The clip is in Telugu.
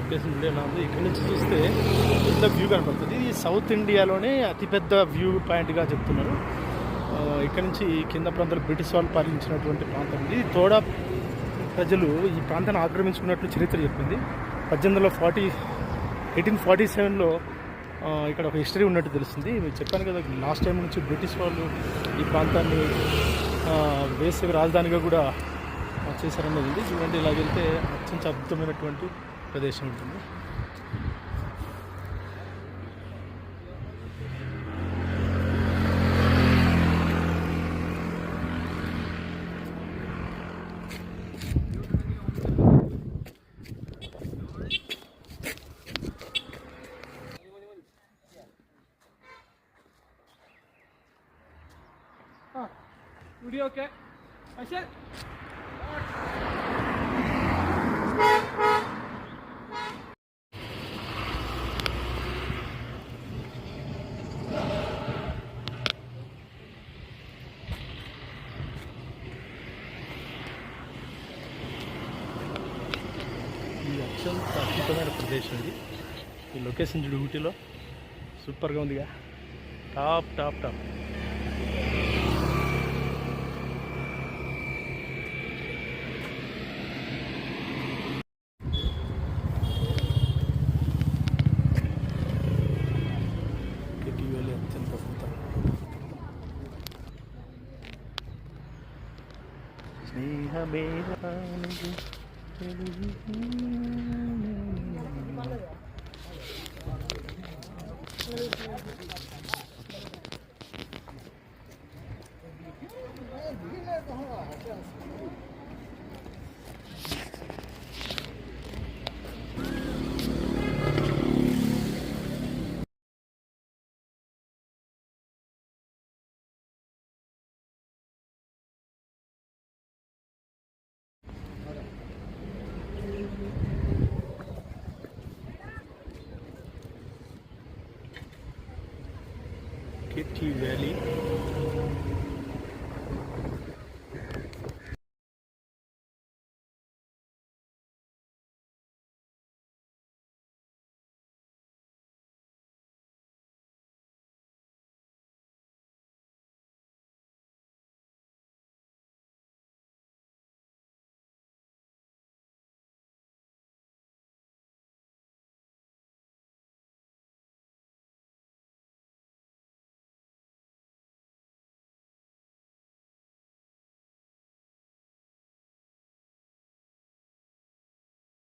లొకేషన్ ఎలా ఉంది. ఇక్కడ నుంచి చూస్తే పెద్ద వ్యూ కనపడుతుంది. ఇది సౌత్ ఇండియాలోనే అతిపెద్ద వ్యూ పాయింట్గా చెప్తున్నారు. ఇక్కడ నుంచి కింద ప్రాంతాలు బ్రిటిష్ వాళ్ళు పాలించినటువంటి ప్రాంతం. ఇది తోడా ప్రజలు ఈ ప్రాంతాన్ని ఆక్రమించుకున్నట్లు చరిత్ర చెప్పింది. 1847లో ఇక్కడ ఒక హిస్టరీ ఉన్నట్టు తెలుస్తుంది. మీరు చెప్పాను కదా, లాస్ట్ టైం నుంచి బ్రిటిష్ వాళ్ళు ఈ ప్రాంతాన్ని వేసవి రాజధానిగా కూడా చేశారన్నది ఉంది. చూడండి, ఇలా వెళ్తే అత్యంత అద్భుతమైనటువంటి ప్రదేశం ఉంటుంది. వీడియో ఓకే అసలు ఈ అత్యంత అద్భుతమైన ప్రదేశం ఇది. ఈ లొకేషన్ చూడు, ఊటీలో సూపర్గా ఉందిగా. Top top top. ఇటీవల అత్యంత స్నేహమే